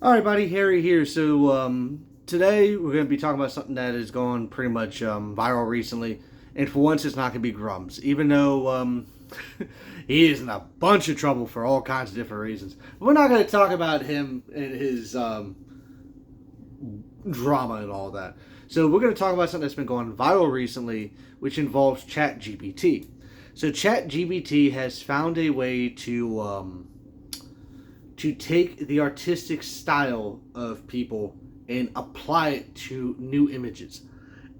All right, buddy, Harry here. Today we're going to be talking about something that has gone pretty much viral recently, and for once, it's not going to be Grumps, even though he is in a bunch of trouble for all kinds of different reasons. We're not going to talk about him and his drama and all that. So we're going to talk about something that's been going viral recently, which involves Chatgbt. So Chatgbt has found a way to take the artistic style of people and apply it to new images.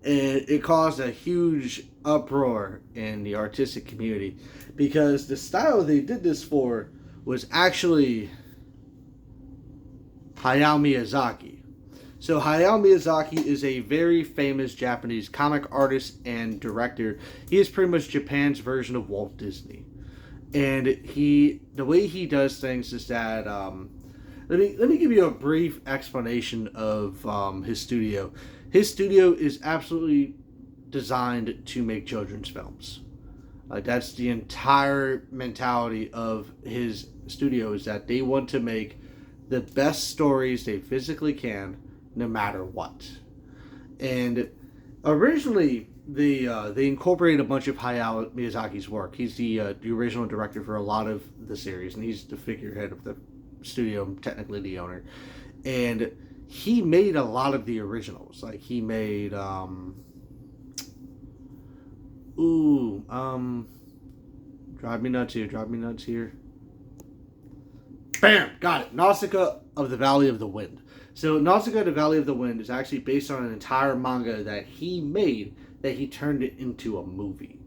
And it caused a huge uproar in the artistic community because the style they did this for was actually Hayao Miyazaki. So Hayao Miyazaki is a very famous Japanese comic artist and director. He is pretty much Japan's version of Walt Disney. And the way he does things is that let me give you a brief explanation of his studio. His studio is absolutely designed to make children's films. Like that's the entire mentality of his studio is that they want to make the best stories they physically can, no matter what. And originally, they incorporated a bunch of Hayao Miyazaki's work. He's the original director for a lot of the series, and he's the figurehead of the studio, technically the owner. And he made a lot of the originals. Like he made Drive Me Nuts Here, Drive Me Nuts Here. Bam! Got it. Nausicaa of the Valley of the Wind. So Nausicaa of the Valley of the Wind is actually based on an entire manga that he made that he turned it into a movie.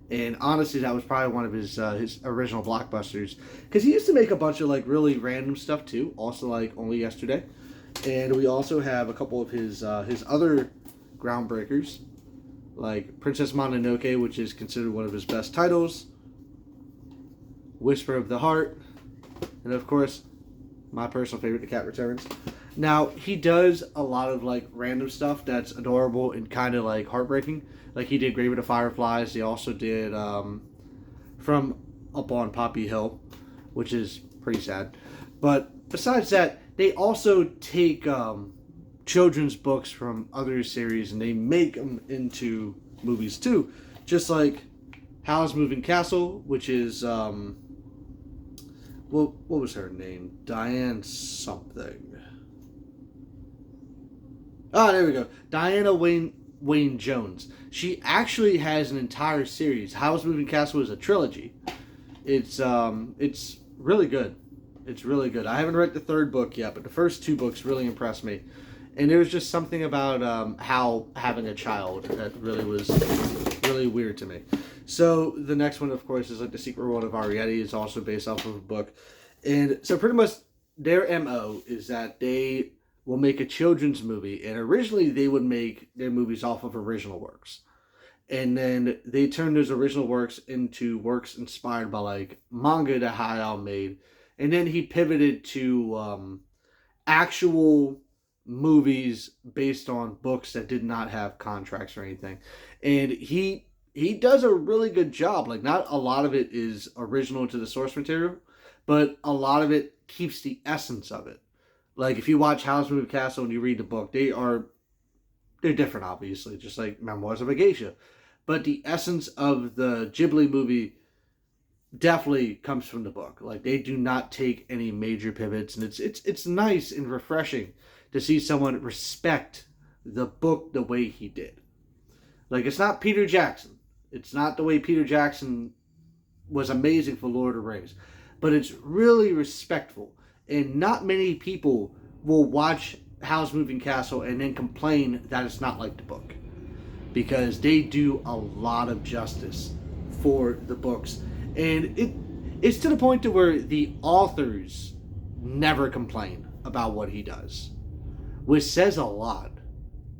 And honestly, that was probably one of his original blockbusters because he used to make a bunch of like really random stuff too. Also, like Only Yesterday, and we also have a couple of his other groundbreakers, like Princess Mononoke, which is considered one of his best titles, Whisper of the Heart, and of course, my personal favorite, The Cat Returns. Now, he does a lot of like random stuff that's adorable and kind of like heartbreaking. Like he did Grave of the Fireflies. He also did From Up on Poppy Hill, which is pretty sad. But besides that, they also take children's books from other series and they make them into movies too. Just like Howl's Moving Castle, which is what was her name? Diane something. Ah, there we go. Diana Wayne Jones. She actually has an entire series. Howl's Moving Castle is a trilogy. It's really good. It's really good. I haven't read the third book yet, but the first two books really impressed me. And there was just something about Hal having a child that really was really weird to me. So the next one, of course, is like The Secret World of Arietti. It's also based off of a book. And so pretty much their MO is that they will make a children's movie. And originally they would make their movies off of original works. And then they turned those original works into works inspired by like manga that Hayao made. And then he pivoted to actual movies based on books that did not have contracts or anything. And he does a really good job. Like not a lot of it is original to the source material, but a lot of it keeps the essence of it. Like if you watch Howl's Moving Castle and you read the book, they're different, obviously, just like Memoirs of a Geisha. But the essence of the Ghibli movie definitely comes from the book. Like they do not take any major pivots, and it's nice and refreshing to see someone respect the book the way he did. Like it's not Peter Jackson. It's not the way Peter Jackson was amazing for Lord of the Rings, but it's really respectful. And not many people will watch Howl's Moving Castle and then complain that it's not like the book, because they do a lot of justice for the books, and it's to the point to where the authors never complain about what he does, which says a lot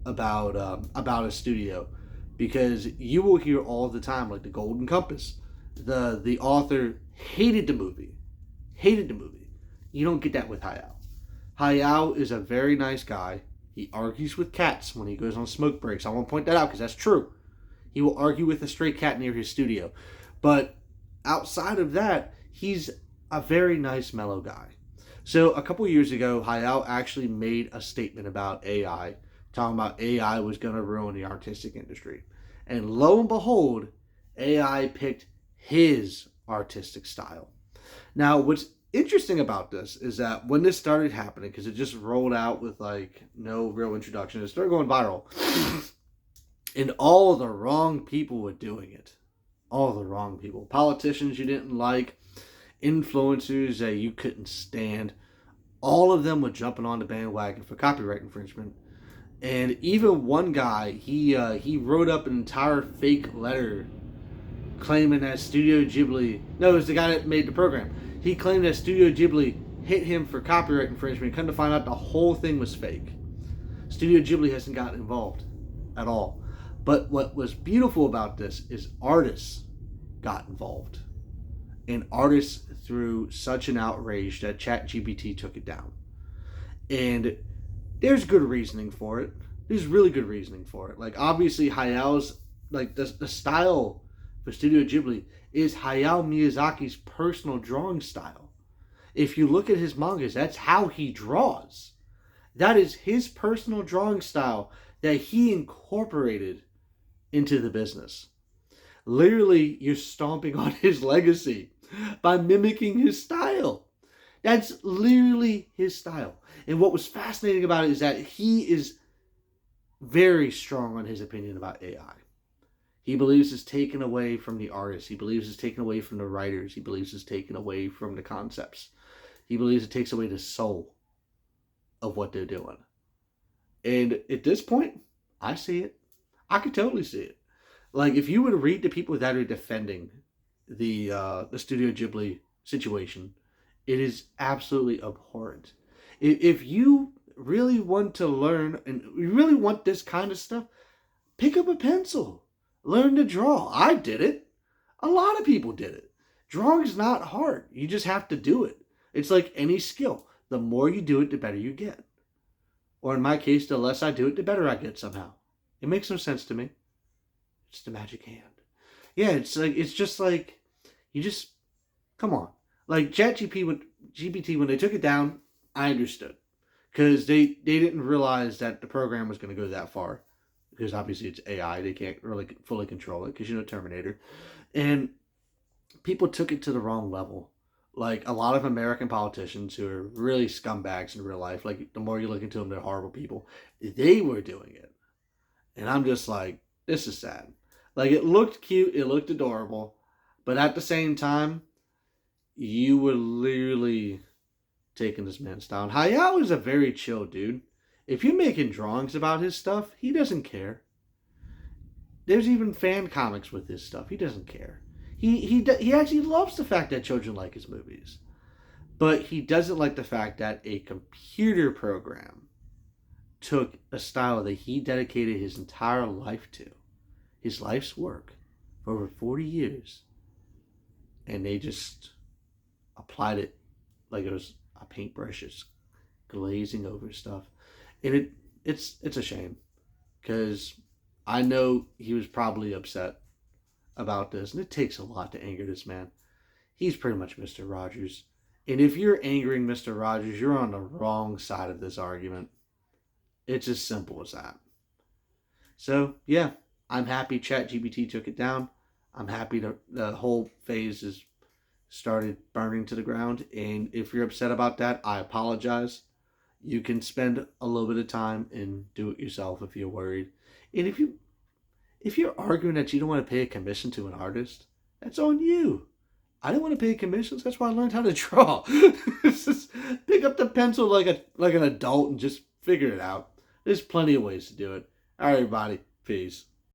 about a studio, because you will hear all the time like the Golden Compass, the author hated the movie. You don't get that with Hayao. Hayao is a very nice guy. He argues with cats when he goes on smoke breaks. I want to point that out because that's true. He will argue with a stray cat near his studio. But outside of that, he's a very nice, mellow guy. So a couple years ago, Hayao actually made a statement about AI, talking about AI was going to ruin the artistic industry. And lo and behold, AI picked his artistic style. Now, what's interesting about this is that when this started happening, because it just rolled out with like no real introduction, it started going viral. And all the wrong people were doing it. All the wrong people. Politicians you didn't like, influencers that you couldn't stand. All of them were jumping on the bandwagon for copyright infringement. And even one guy, he wrote up an entire fake letter claiming that Studio Ghibli, no, it was the guy that made the program. He claimed that Studio Ghibli hit him for copyright infringement. Come to find out the whole thing was fake. Studio Ghibli hasn't gotten involved at all. But what was beautiful about this is artists got involved. And artists threw such an outrage that Chatgbt took it down. And there's good reasoning for it. There's really good reasoning for it. Like, obviously, Hayao's, like, the style for Studio Ghibli is Hayao Miyazaki's personal drawing style. If you look at his mangas, that's how he draws. That is his personal drawing style that he incorporated into the business. Literally, you're stomping on his legacy by mimicking his style. That's literally his style. And what was fascinating about it is that he is very strong on his opinion about AI. He believes it's taken away from the artists. He believes it's taken away from the writers. He believes it's taken away from the concepts. He believes it takes away the soul of what they're doing. And at this point, I see it. I could totally see it. Like, if you were to read the people that are defending the Studio Ghibli situation, it is absolutely abhorrent. If you really want to learn and you really want this kind of stuff, pick up a pencil. Learn to draw. I did it. A lot of people did it. Drawing is not hard. You just have to do it. It's like any skill. The more you do it, the better you get. Or in my case, the less I do it, the better I get somehow. It makes no sense to me. It's the magic hand. Yeah, it's just like you just come on. Like GPT when they took it down, I understood. Because they didn't realize that the program was going to go that far. Because obviously it's AI. They can't really fully control it because, Terminator. And people took it to the wrong level. Like a lot of American politicians who are really scumbags in real life, like the more you look into them, they're horrible people. They were doing it. And I'm just like, this is sad. Like, it looked cute. It looked adorable. But at the same time, you were literally taking this man's style. Hayao is a very chill dude. If you're making drawings about his stuff, he doesn't care. There's even fan comics with his stuff. He doesn't care. He actually loves the fact that children like his movies. But he doesn't like the fact that a computer program took a style that he dedicated his entire life to, his life's work, for over 40 years, and they just applied it like it was a paintbrush, just glazing over stuff. And it's a shame, because I know he was probably upset about this, and it takes a lot to anger this man. He's pretty much Mr. Rogers. And if you're angering Mr. Rogers, you're on the wrong side of this argument. It's as simple as that. So, yeah, I'm happy ChatGPT took it down. I'm happy the whole phase is started burning to the ground. And if you're upset about that, I apologize. You can spend a little bit of time and do it yourself if you're worried. And if you're arguing that you don't want to pay a commission to an artist, that's on you. I didn't want to pay commissions. That's why I learned how to draw. Just pick up the pencil like an adult and just figure it out. There's plenty of ways to do it. All right, everybody. Peace.